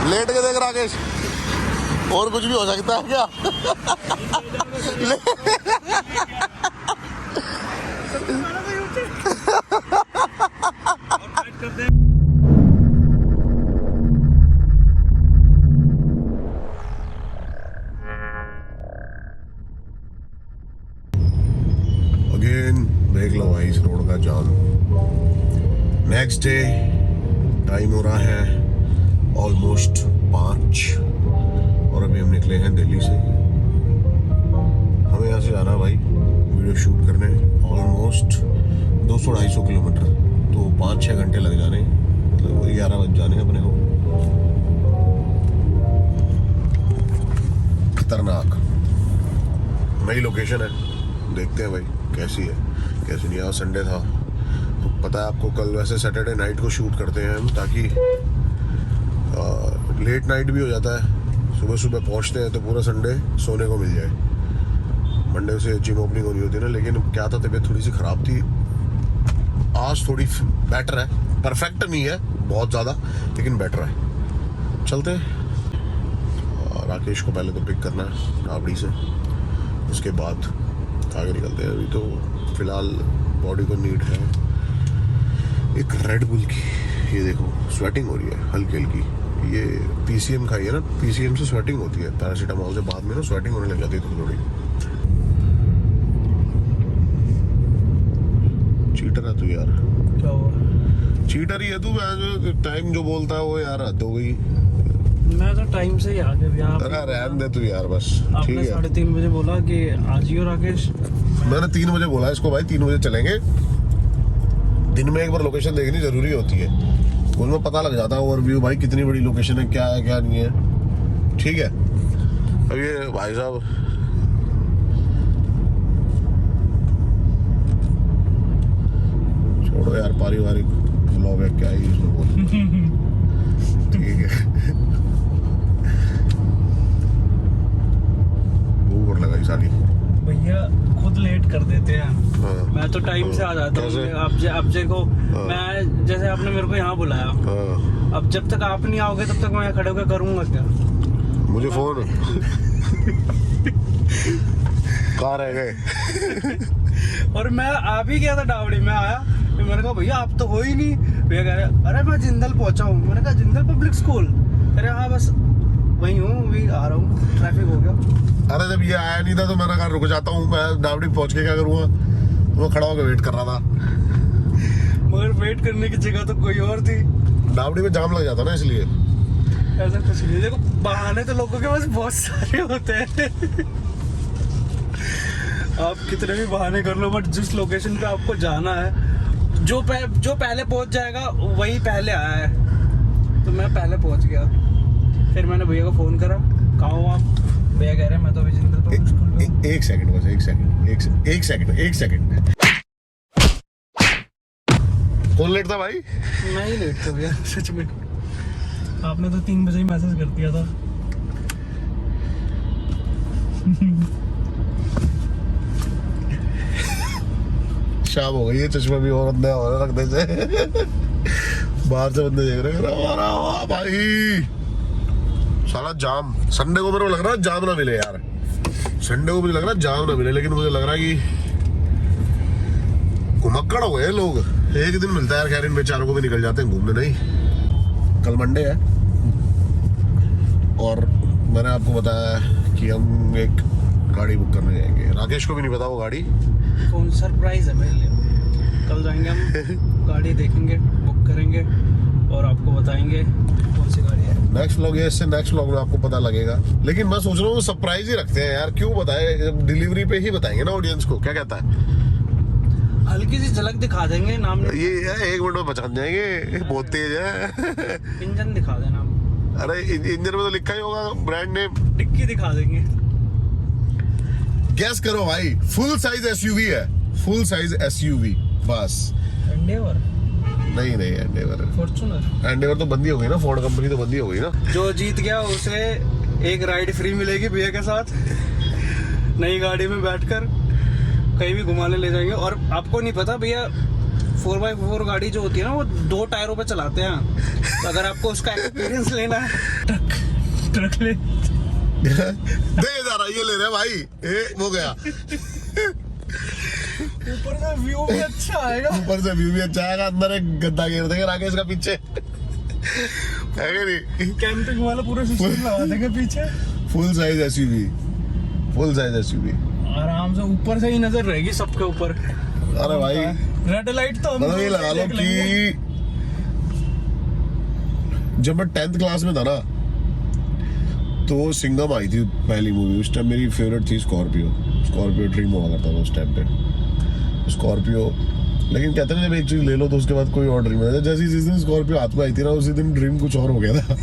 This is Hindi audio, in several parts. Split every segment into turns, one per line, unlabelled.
लेट के देख राकेश, और कुछ भी हो सकता है क्या? अगेन देख लो भाई इस रोड का जाम। नेक्स्ट डे, टाइम हो रहा है ऑलमोस्ट 5 और अभी हम निकले हैं दिल्ली से। हमें यहाँ से जाना है भाई वीडियो शूट करने, ऑलमोस्ट 200-250 किलोमीटर, तो 5-6 घंटे लग जाने, मतलब 11 बज जाने अपने को। खतरनाक नई लोकेशन है, देखते हैं भाई कैसी है कैसी नहीं। आज संडे था तो पता है आपको, कल वैसे सैटरडे नाइट को शूट करते हैं हम, ताकि लेट नाइट भी हो जाता है, सुबह सुबह पहुंचते हैं तो पूरा संडे सोने को मिल जाए। मंडे से जिम ओपनिंग होनी होती है ना, लेकिन क्या था तबीयत थोड़ी सी ख़राब थी। आज थोड़ी बेटर है, परफेक्ट नहीं है बहुत ज़्यादा, लेकिन बेटर है। चलते हैं, राकेश को पहले तो पिक करना है राबड़ी से, उसके बाद आगे निकलते हैं। अभी तो फिलहाल बॉडी को नीड है एक रेड बुल की। ये देखो स्वेटिंग हो रही है हल्की हल्की, ये पीसीएम खाई है ना, पीसीएम से स्वेटिंग होती है, पैरासीटामोल से बाद में ना स्वेटिंग होने लग जाती है थोड़ी। चीटर है तू यार।
क्या हुआ?
चीटर ही है तू, टाइम जो बोलता है वो यार हद हो गई।
मैं तो टाइम से ही आ गया।
अरे रहने दे तू यार बस, ठीक
आपने
है।
3:30 बजे बोला कि आज ही हो राकेश।
मैंने 3 बजे बोला इसको भाई, 3 बजे चलेंगे। दिन में एक बार लोकेशन देखनी जरूरी होती है, उनमें पता लग जाता है ओवरव्यू भाई कितनी बड़ी लोकेशन है, क्या है क्या नहीं है, ठीक है। अब ये भाई साहब छोड़ो यार, पारिवारिक ब्लॉग है, क्या ही इसमें बोल। ठीक है। भूख लगा साली
भैया खुद लेट कर देते हैं।
हाँ।
मैं तो टाइम से आ जाता हूँ। आप देखो,
हाँ।
मैं जैसे आपने मेरे को यहाँ बुलाया,
हाँ।
अब जब तक आप नहीं आओगे तब तक मैं खड़े होकर करूँगा क्या?
मुझे फोन कहाँ रह गए?
और मैं आ भी गया था डावड़ी में, आया फिर मैंने कहा भैया आप तो हो ही नहीं। भैया कह रहे अरे मैं जिंदल पहुंचा हूँ। मैंने कहा जिंदल पब्लिक स्कूल? कह रहे हाँ बस वही हूँ, अभी आ रहा हूँ, ट्रैफिक हो गया।
अरे जब ये आया नहीं था तो मैंने कहा रुक जाता हूँ, मैं डावड़ी पहुंच के क्या करूँगा, वो खड़ा होकर वेट कर रहा था।
मगर वेट करने की जगह तो कोई और थी,
डावड़ी में जाम लग जाता ना, इसलिए।
ऐसा कुछ नहीं। देखो बहाने तो लोगों के पास बहुत सारे होते हैं। आप कितने भी बहाने कर लो, बट जिस लोकेशन पे आपको जाना है, जो पहले पहुंच जाएगा वही पहले आया है। तो मैं पहले पहुंच गया, फिर मैंने भैया को फोन करा, कहाँ हो आप? भैया कह रहे हैं मैं तो अभी जिंदल पब्लिक स्कूल में हूं।
एक सेकंड बस, एक सेकंड। कौन लेट था भाई?
मैं ही लेट था भैया, सच में। आपने तो 3 बजे ही मैसेज कर दिया था।
शाम हो गई है, चश्मा भी और अंधा हो रहा रखने से। बाहर से बंदे देख रहे हैं भाई। साला जाम, संडे को मेरे को लग रहा है जाम ना मिले यार, संडे को मुझे लग रहा है जाम ना मिले, लेकिन मुझे लग रहा है कि घुमक्कड़ हो गए लोग। एक दिन मिलता है यार, खैर इन बेचारों को भी निकल जाते हैं घूमने। नहीं, कल मंडे है और मैंने आपको बताया कि हम एक गाड़ी बुक करने जाएंगे। राकेश को भी नहीं पता वो गाड़ी
कौन सरप्राइज है मेरे लिए। कल जाएंगे हम, गाड़ी देखेंगे, बुक करेंगे और आपको बताएंगे कौन सी गाड़ी है।
नेक्स्ट व्लॉग है, इससे नेक्स्ट व्लॉग में आपको पता लगेगा। लेकिन मैं सोच रहा हूँ सरप्राइज ही रखते हैं यार, क्यों बताए, डिलीवरी पे ही बताएंगे ना ऑडियंस को। क्या कहता है?
हल्की सी झलक दिखा देंगे, नाम
ये 1 मिनट में पहचान जाएंगे, बहुत तेज है।
इंजन दिखा देना।
अरे इंजन में तो लिखा ही होगा ब्रांड नेम।
डिक्की दिखा देंगे।
गैस करो भाई, फुल साइज एसयूवी है, फुल साइज एसयूवी बस।
एंडेवर
नहीं एंडेवर,
फॉर्च्यूनर
तो बंदी हो गई ना, फोर्ड कंपनी तो बंदी हो गई ना।
जो जीत गया उसे एक राइड फ्री मिलेगी भैया के साथ, नई गाड़ी में बैठकर कहीं भी घुमाने ले जाएंगे। और आपको नहीं पता भैया, 4x4 गाड़ी जो होती है ना वो 2 टायरों पे चलाते हैं। तो अगर आपको उसका एक्सपीरियंस लेना है ट्रक ले
दे जा रहा ये ले रहे भाई वो गया।
ऊपर से व्यू भी अच्छा आएगा,
ऊपर से व्यू भी अच्छा आएगा, अंदर एक गद्दा घेर देंगे राकेश का पीछे है कि नहीं?
कैंपिंग वाला पूरा सिस्टम लगा देंगे पीछे।
Full size SUV, full size SUV
आराम से ऊपर से ही नजर रहेगी सबके ऊपर।
अरे भाई
रेड लाइट तो हम
मतलब ये लगा लो कि जब मैं 10th क्लास में था ना तो सिंघम आई थी पहली मूवी, उस टाइम मेरी फेवरेट थी स्कॉर्पियो ड्रीम हुआ करता था उस टाइम पे स्कॉर्पियो। लेकिन कहते हैं जब एक चीज ले लो तो उसके बाद कोई और ड्रीम नहीं, जैसे जिस दिन स्कॉर्पियो हाथ में आई थी ना उसी दिन ड्रीम कुछ और हो गया था।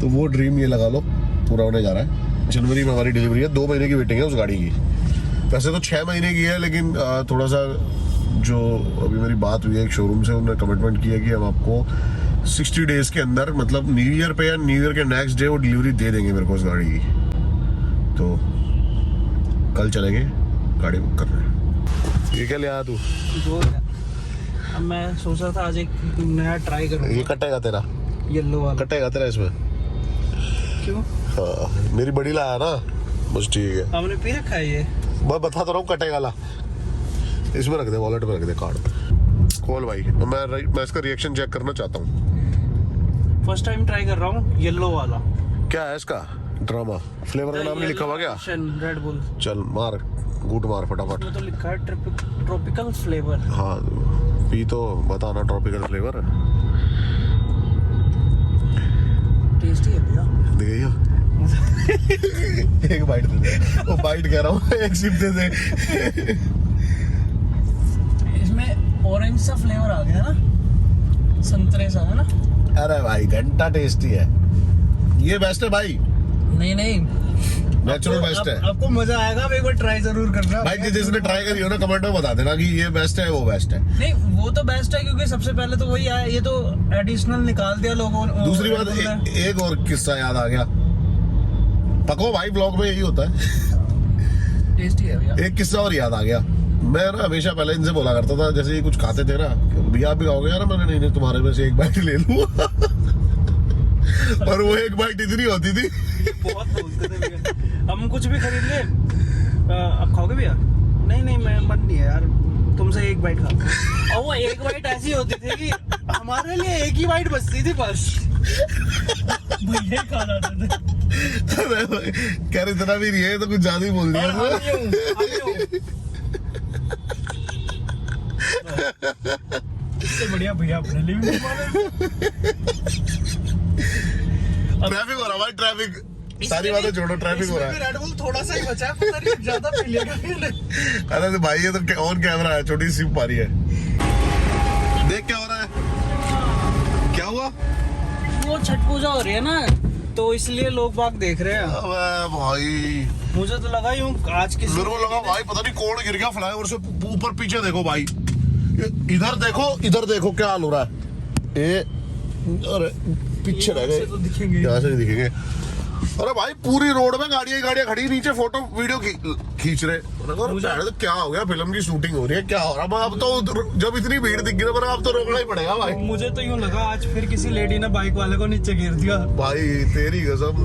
तो वो ड्रीम ये लगा लो पूरा होने जा रहा है। जनवरी में हमारी डिलीवरी है, 2 महीने की वेटिंग है उस गाड़ी की। वैसे तो 6 महीने की है, लेकिन थोड़ा सा जो अभी मेरी बात हुई है एक शोरूम से, उन्होंने कमिटमेंट किया कि हम आपको 60 डेज के अंदर, मतलब न्यू ईयर पे या न्यू ईयर के नेक्स्ट डे वो डिलीवरी दे देंगे मेरे को उस गाड़ी की। तो कल चलेंगे गाड़ी बुक करने। ये क्या ले आया तू?
अब मैं सोच रहा था आज एक नया ट्राई करूँ।
ये कटेगा तेरा?
येलो वाला
कटेगा तेरा इसमें?
क्यों?
हाँ मेरी बड़ी लाया ना, बस ठीक है।
हमने पी रखा है ये,
मैं बता तो रहा हूँ कटेगा ला। इसमें रख दे, वॉलेट में रख दे कार्ड। खोल भाई, मैं इसका रिएक्शन चेक करना चाहता हूँ।
फर्स्ट टाइम ट्राई कर रहा हूँ येलो वाला।
क्या है इसका? ड्रामा फ्लेवर का नाम नहीं लिखा हुआ क्या?
Red bull.
चल मार गुट मार फटाफट।
तो लिखा है ट्रॉपिकल फ्लेवर।
हाँ पी तो बताना ट्रॉपिकल फ्लेवर।
टेस्टी है भैया।
देखिए एक बाइट दे दे। वो बाइट कह रहा हूँ, एक सिप दे दे।
इसमें ऑरेंज सा फ्लेवर आ गया ना, संतरे सा है ना।
अरे भाई घंटा टेस्टी है, ये बेस्ट है भाई।
नहीं
नेचुरल बेस्ट है।
आपको मजा आएगा, आप एक बार ट्राई जरूर करना
भाई जिसने ट्राई करी हो ना कमेंट में बता देना कि ये बेस्ट है वो बेस्ट है।
नहीं वो तो बेस्ट है क्योंकि सबसे पहले तो वही आया, ये तो एडिशनल निकाल दिया लोगों ने।
दूसरी बात एक और किस्सा याद आ गया। पको भाई ब्लॉग में यही होता है।
टेस्टी है भैया।
एक किस्सा और याद आ गया। मैं ना हमेशा पहले इनसे बोला करता था, जैसे ये कुछ खाते थे ना, भैया आप भी खाओगे यार? मैंने नहीं तुम्हारे में से एक बाइट ले लूं। और वो एक बाइट इतनी होती थी।
बहुत बोलते थे भैया, हम कुछ भी खरीद ले, आप खाओगे भैया? नहीं मैं मन नहीं है यार, तुमसे एक बाइट खा। और वो एक बाइट ऐसी होती थी कि हमारे लिए एक ही बाइट बचती थी बस। भैया खा रहे थे।
अरे भाई कह रहे इतना भी नहीं है तो कुछ ज्यादा ही बोल दिया।
इससे बढ़िया भैया अपने लिए भी
ट्रैफिक हो रहा भाई, ट्रैफिक। सारी बातें छोड़ो, ट्रैफिक हो रहा है।
रेड बुल थोड़ा सा ही बचा है, पता नहीं ज्यादा पी लिया।
अरे तो भाई ये तो ऑन कैमरा है, छोटी सी पारी है। देख क्या हो रहा है, क्या हुआ?
वो छठ पूजा हो रही है ना, तो इसलिए लोग बाग देख रहे हैं।
अबे भाई
मुझे तो लगा यूं आज किसी
मेरे को लगा भाई पता नहीं कौन गिर गया फ्लाईओवर से ऊपर। पीछे देखो भाई, इधर देखो क्या हाल हो रहा है। ये अरे पीछे रह गए,
तो दिखेंगे,
यहाँ से नहीं दिखेंगे। अरे भाई पूरी रोड में गाड़ियां खड़ी, नीचे फोटो वीडियो खींच रहे। तो क्या हो गया? फिल्म की शूटिंग हो रही है क्या हो रहा है? अब तो जब इतनी भीड़ दिख गई अब तो रोकना ही पड़ेगा भाई।
मुझे तो यूं लगा आज फिर किसी लेडी ने बाइक वाले को नीचे गिर दिया
भाई। तेरी कसम,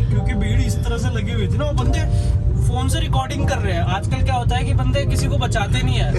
क्योंकि भीड़ इस तरह से लगी हुई थी ना, वो बंदे फोन से रिकॉर्डिंग कर रहे हैं। आजकल क्या होता है कि बंदे किसी को बचाते नहीं है,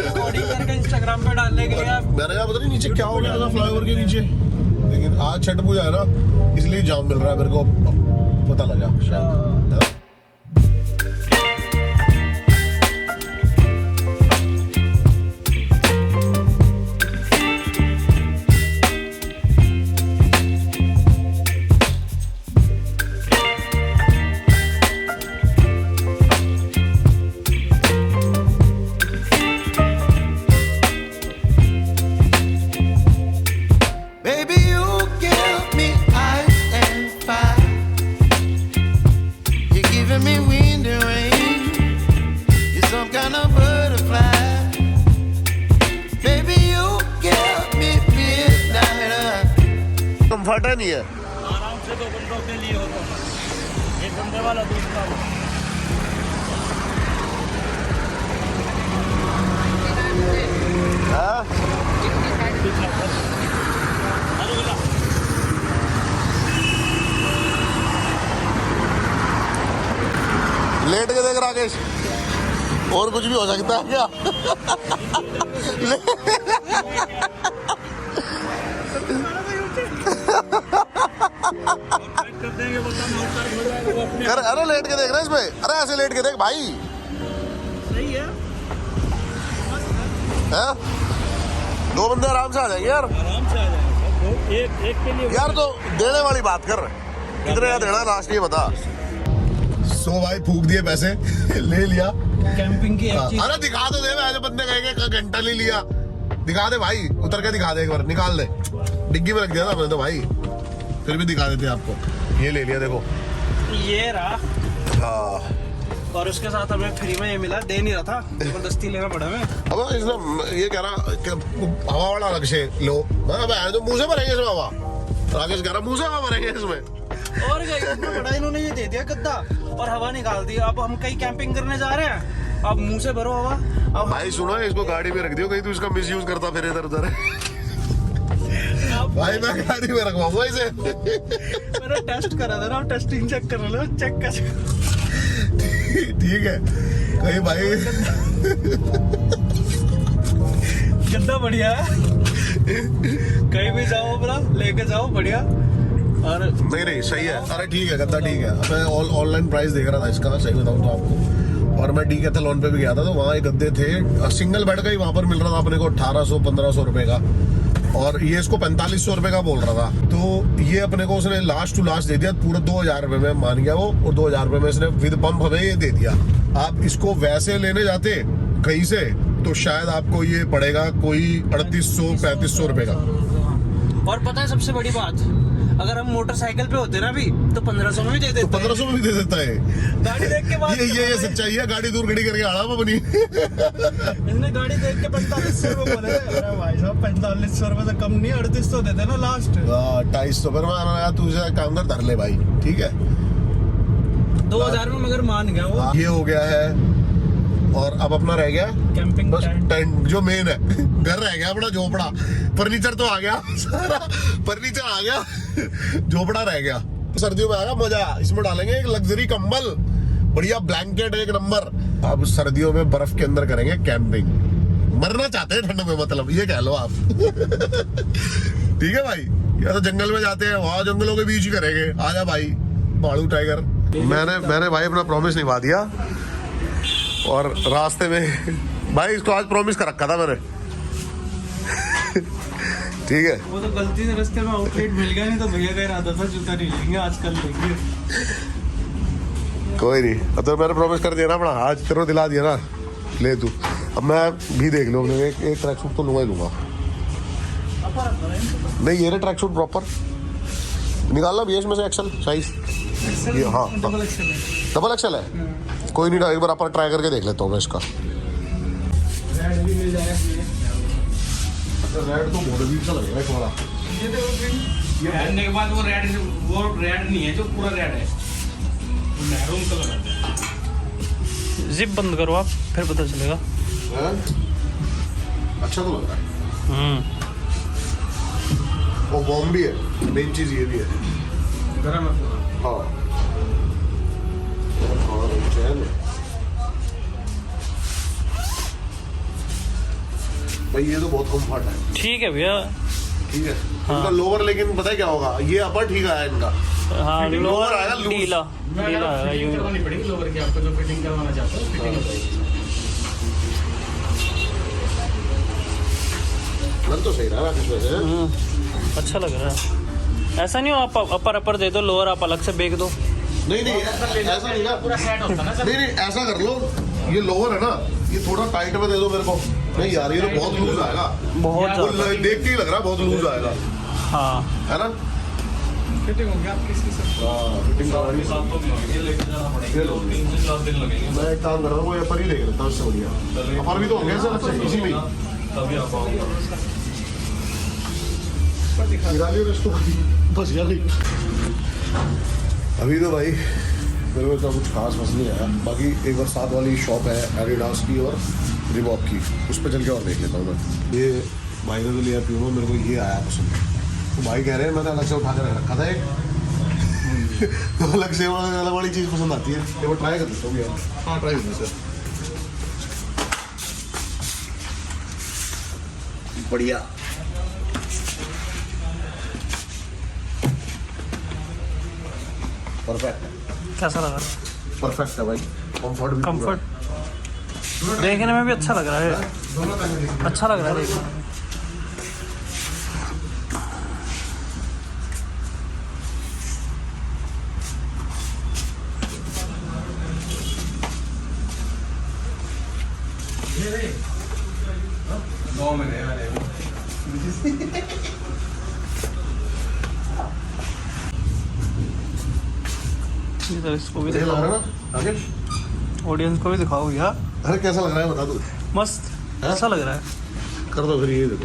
रिकॉर्डिंग करके इंस्टाग्राम पे डालने के लिए।
मैंने कहा पता नहीं नीचे क्या हो गया था फ्लाईओवर के नीचे, लेकिन आज छठ पूजा है ना इसलिए जाम मिल रहा है, मेरे को पता लगा शायद। फटा नहीं है।
आराम से 2 बंदों के लिए हो तो एक बंदे वाला दूसरा वाला।
हाँ? लेट के देख राकेश, और कुछ भी हो सकता है क्या? अरे लेट के देख रहे इसमें, अरे ऐसे लेट के देख भाई।
सही है,
हैं? 2 बंदे आराम से आ जाएंगे यार।
आराम से आ जाएगा। एक के लिए
यार तो देने वाली बात कर, कितने का देना लास्ट ये बता। सो भाई फूक दिए पैसे, ले लिया।
कैंपिंग की एक चीज,
अरे दिखा तो दे, ऐसे बंदे कहेंगे घंटा ले लिया। दिखा दे भाई, उतर के दिखा दे एक बार, निकाल दे। डिग्गी में रख दिया था मैंने तो भाई, फिर भी दिखा देते आपको। ये ले लिया देखो,
ये रहा।
हाँ।
और उसके साथ हमें फ्री में ये मिला, दे नहीं रहा था, जबरदस्ती लेना पड़ा हमें।
अब इसने ये कह रहा कि हवा वाला अलग से लो, मैं तो मुंह से भरेंगे इसमें हवा। राकेश कह रहा मुंह से हवा भरेंगे इसमें।
और इतना बड़ा इन्होंने ये दे दिया गद्दा और हवा निकाल दी। अब हम कहीं कैंपिंग करने जा रहे हैं, अब मुंह से भरो हवा। अब
भाई सुनो, इसको गाड़ी में रख दियो, कहीं तू इसका मिसयूज करता फिर इधर उधर। भाई मैं गाड़ी में रखवाऊंगा इसे।
मैंने टेस्ट करा था ना, टेस्टिंग चेक कर लो, चेक कर।
ठीक है कहीं भाई
गद्दा बढ़िया है, कहीं भी जाओ अपना लेके जाओ, बढ़िया। और
नहीं सही है, अरे ठीक है गद्दा ठीक है। मैं ऑनलाइन प्राइस देख रहा था इसका, सही बताऊं तो आपको, और मैं डीकैथलॉन पे भी गया था तो वहाँ एक गद्दे थे, सिंगल बेड का ही वहाँ पर मिल रहा था अपने को 1800-1500 रुपए का, और ये इसको 4500 रुपए का बोल रहा था। तो ये अपने को उसने लास्ट टू लास्ट दे दिया पूरा 2000 रुपए में, मान गया वो, और 2000 रुपए में इसने विद पंप हमें ये दे दिया। आप इसको वैसे लेने जाते कहीं से तो शायद आपको ये पड़ेगा कोई 3800-3500 रुपए का।
और पता है सबसे बड़ी बात, अगर हम मोटरसाइकिल पे होते ना भी तो 1500 में भी दे देते।
तो 1500 में भी दे देता है।
गाड़ी देख के बात
ये सच्चाई है, गाड़ी दूर खड़ी करके आड़ा अपनी।
इसने गाड़ी देख के 4500 रुपए बोले। अरे भाई साहब 4500 रुपए से कम नहीं, 3800 देते ना लास्ट।
250 पर मैं तू काम कर धर ले भाई, ठीक है
2000 में मगर मान गया वो।
ये हो गया है। और अब अपना रह गया
कैंपिंग
बस टेंट, जो मेन है। घर रह गया अपना झोपड़ा, फर्नीचर तो आ गया, सारा फर्नीचर आ गया, झोपड़ा रह गया। सर्दियों में आएगा मजा, इसमें डालेंगे एक लग्जरी कंबल, बढ़िया ब्लैंकेट एक नंबर। अब सर्दियों में बर्फ के अंदर करेंगे कैंपिंग, मरना चाहते हैं ठंड में, मतलब ये कह लो आप। ठीक है भाई, या तो जंगल में जाते हैं, वहां जंगलों के बीच ही करेंगे। आजा भाई भालू टाइगर। मैंने भाई अपना प्रॉमिस निभा दिया, और रास्ते में भाई इसको आज प्रॉमिस कर रखा था मैंने। ठीक है,
वो तो गलती से रास्ते में आउटलेट मिल गया, नहीं तो भैया का इरादा था जूता नहीं लेंगे आजकल, लेंगे
कोई नहीं। अब तो मैंने प्रॉमिस कर दिया ना अपना, आज तेरे दिला दिया ना, ले तू। अब मैं भी देख लो, एक ट्रैक सूट तो लूंगा ही लूंगा। नहीं ये ट्रैक सूट प्रॉपर निकालना भी है इसमें से एक्सल साइज। ये हाँ डबल एक्सल है, कोई नहीं, एक बार अपन ट्राई करके देख लेता हूँ मैं इसका।
रेड भी मिल जाएगा,
रेड तो बहुत अजीब सा लग रहा है थोड़ा।
ये पहनने के बाद वो रेड नहीं है, जो पूरा रेड है, वो मैरून कलर है। जिप बंद करो आप, फिर पता चलेगा।
अच्छा तो लग रहा है। वो वार्म भी है, मेन चीज ये भी है,
गरम है।
हाँ भाई ये तो बहुत कम्फर्ट है।
ठीक है भैया,
ठीक है।
हाँ।
इनका लोअर लेकिन पता है क्या होगा, ये अपर ठीक आया इनका।
हाँ
लोअर आएगा लूज।
ढीला आएगा, यूं
करवानी पड़ेगी लोअर की, आपको जो फिटिंग करवाना चाहते हो फिटिंग हो जाएगी।
लग तो सही रहा है वैसे।
अच्छा लग रहा है। ऐसा नहीं हो आप अपर दे दो, लोअर आप अलग से बेच दो।
नहीं ऐसा नहीं ना,
पूरा सेट होता ना सर।
नहीं ऐसा कर लो, ये लोअर है ना, ये थोड़ा टाइट में दे दो मेरे को। नहीं यार ये तो बहुत लूज आएगा,
बहुत
वो
ज़्यादा।
देख के ही लग रहा है बहुत लूज आएगा,
हाँ
है ना।
फिटिंग हो गया आपकी इसकी सर।
हाँ फिटिंग
आपके साथ तो नहीं होगी, ये लेके जाना पड़ेगा, 3 से 4 दिन लगेंगे।
मैं एक काम कर रहा हूँ, वो अपर ही देख लेता हूँ, इससे बढ़िया अपर भी तो हो गया सर इसी में ही।
तभी आप आओगे।
निकालिए इसको, बस गया भाई। अभी तो भाई मेरे को इतना कुछ खास पसंद नहीं आया। बाकी एक बार साथ वाली शॉप है एडिडास की, और रिबॉक की, उस पर चल के और देख लेता हूँ मैं। ये भाई ने तो लिया प्यूमा, मेरे को ये आया पसंद। तो भाई कह रहे हैं मैं तो अलग से उठा कर रख रखा था एक तो अलग से अलग वाली चीज़ पसंद आती है। ये वो ट्राई कर देता हूँ यार। हाँ ट्राई कर सर, बढ़िया। परफेक्ट,
कैसा लगा?
परफेक्ट है भाई, कंफर्ट भी।
कंफर्ट देखने में भी अच्छा लग रहा है, अच्छा लग रहा है देखने में। इधर इसको भी
लग
दिखाओ,
रहा है ना आगे?
ऑडियंस को भी दिखाओ भैया।
अरे कैसा लग रहा है बता दो।
मस्त,
हाँ?
अच्छा लग रहा है।
कर दो फिर, ये देखो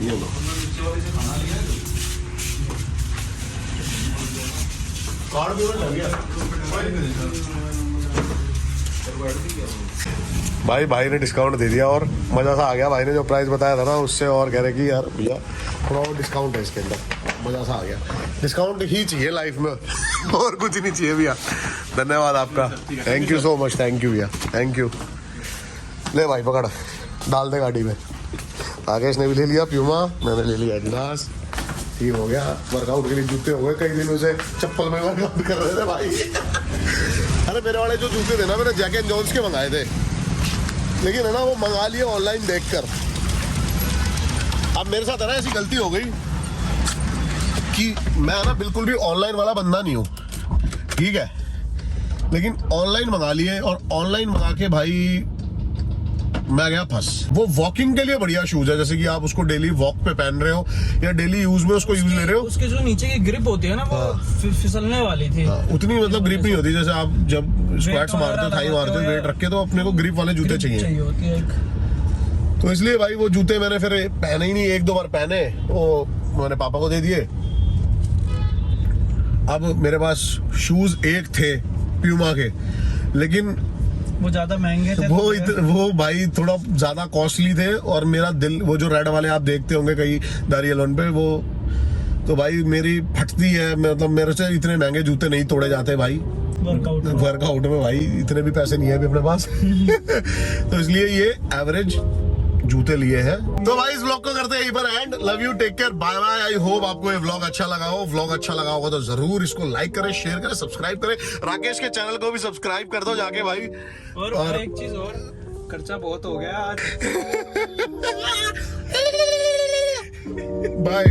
ये लो। कार्ड भी लग गया भाई ने डिस्काउंट दे दिया और मज़ा सा आ गया। भाई ने जो प्राइस बताया था ना उससे और कह रहे कि यार भैया थोड़ा और डिस्काउंट है इसके अंदर, मज़ा सा आ गया। डिस्काउंट ही चाहिए लाइफ में और कुछ नहीं चाहिए भैया। धन्यवाद आपका, thank you so much, thank you भैया, थैंक यू। ले भाई पकड़, डाल दे गाड़ी में। राकेश ने भी ले लिया प्यूमा, मैंने ले लिया एडिडास। ठीक हो गया, वर्कआउट के लिए जूते हो गए। कई दिनों से चप्पल में वर्कआउट कर रहे थे भाई। अरे मेरे वाले जो जूते थे ना, मैंने जैक एंड जॉन्स के मंगाए थे, लेकिन है ना वो मंगा लिए ऑनलाइन देखकर। अब मेरे साथ है ना ऐसी गलती हो गई कि मैं ना बिल्कुल भी ऑनलाइन वाला बंदा नहीं हूँ, ठीक है, लेकिन ऑनलाइन मंगा लिए और ऑनलाइन मंगा के भाई मैं गया फंस। वो वॉकिंग के लिए बढ़िया शूज है, जैसे कि आप उसको डेली वॉक पे पहन रहे हो या डेली यूज में उसको यूज ले रहे हो।
उसके जो नीचे की ग्रिप होती है ना वो फिसलने वाली थी।
उतनी मतलब ग्रिप नहीं होती, जैसे आप जब स्क्वाट्स मारते हो, थाई मारते हो, वेट रख के, तो अपने को ग्रिप वाले जूते चाहिए
होती है एक।
तो इसलिए भाई वो जूते मैंने फिर पहने ही नहीं, एक दो बार पहने, वो मैंने पापा को दे दिए। अब मेरे पास शूज एक थे प्यूमा के, लेकिन
वो ज्यादा महंगे थे,
वो भाई थोड़ा ज्यादा कॉस्टली थे। और मेरा दिल, वो जो रेड वाले आप देखते होंगे कहीं दारियलोन पे, वो तो भाई मेरी फटती है। मतलब मेरे से इतने महंगे जूते नहीं तोड़े जाते भाई वर्कआउट में भाई, इतने भी पैसे नहीं है अभी अपने पास। तो इसलिए ये एवरेज जूते लिए हैं। तो भाई इस व्लॉग को करते हैं यहीं पर end. Love you, take care, bye bye. I hope आपको ये व्लॉग अच्छा लगा हो। व्लॉग अच्छा लगा होगा तो जरूर इसको लाइक करें, शेयर करें, सब्सक्राइब करें। राकेश के चैनल को भी सब्सक्राइब कर दो जाके भाई।
और एक चीज और, खर्चा बहुत हो गया आज।
बाय।